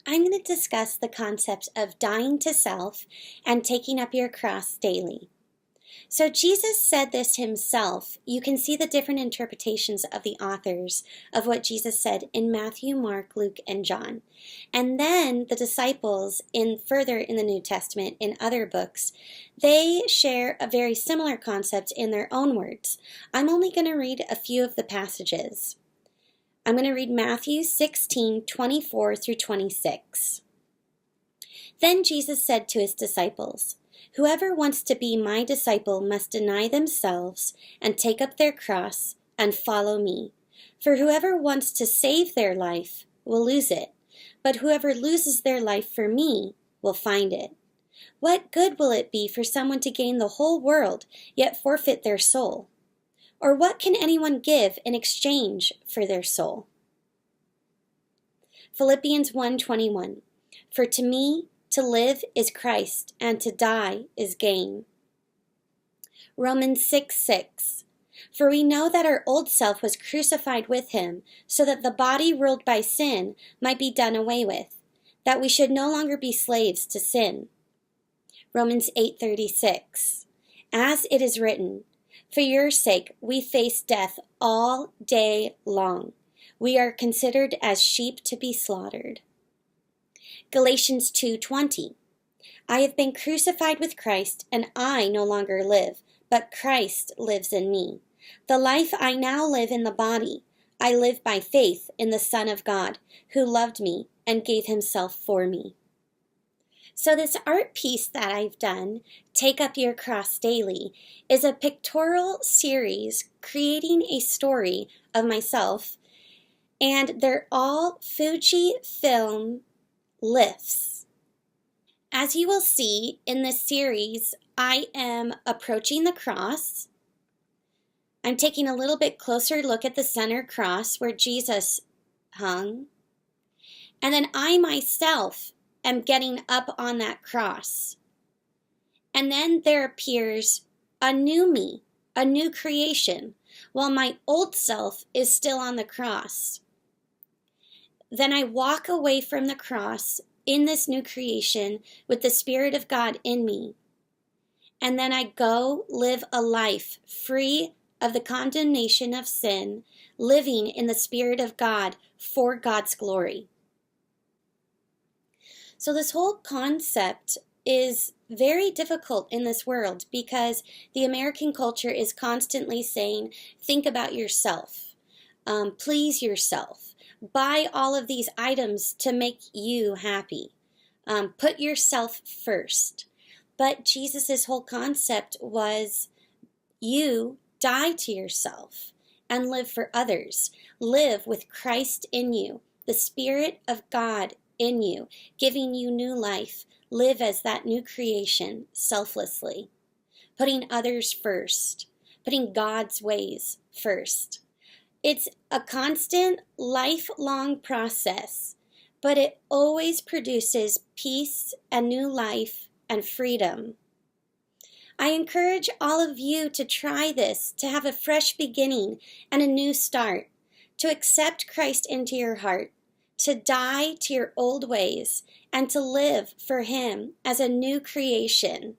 I'm going to discuss the concept of dying to self and taking up your cross daily. So Jesus said this himself. You can see the different interpretations of the authors of what Jesus said in Matthew, Mark, Luke, and John. And then the disciples further in the New Testament, in other books, they share a very similar concept in their own words. I'm only going to read a few of the passages. I'm going to read Matthew 16:24 through 26. Then Jesus said to his disciples, "Whoever wants to be my disciple must deny themselves and take up their cross and follow me. For whoever wants to save their life will lose it, but whoever loses their life for me will find it. What good will it be for someone to gain the whole world yet forfeit their soul? Or what can anyone give in exchange for their soul?" Philippians 1:21. For to me, to live is Christ, and to die is gain. Romans 6:6. For we know that our old self was crucified with him, so that the body ruled by sin might be done away with, that we should no longer be slaves to sin. Romans 8:36. As it is written, for your sake we face death all day long. We are considered as sheep to be slaughtered. Galatians 2:20. I have been crucified with Christ, and I no longer live, but Christ lives in me. The life I now live in the body, I live by faith in the Son of God, who loved me and gave himself for me. So this art piece that I've done, Take Up Your Cross Daily, is a pictorial series creating a story of myself, and they're all Fujifilm lifts. As you will see in this series, I am approaching the cross. I'm taking a little bit closer look at the center cross where Jesus hung. And then I myself am getting up on that cross. And then there appears a new me, a new creation, while my old self is still on the cross. Then I walk away from the cross in this new creation with the Spirit of God in me. And then I go live a life free of the condemnation of sin, living in the Spirit of God for God's glory. So this whole concept is very difficult in this world because the American culture is constantly saying, think about yourself, please yourself, buy all of these items to make you happy, put yourself first. But Jesus' whole concept was you die to yourself and live for others. Live with Christ in you, the Spirit of God in you, giving you new life. Live as that new creation, selflessly, putting others first, putting God's ways first. It's a constant, lifelong process, but it always produces peace and new life and freedom. I encourage all of you to try this, to have a fresh beginning and a new start, to accept Christ into your heart, to die to your old ways, and to live for Him as a new creation.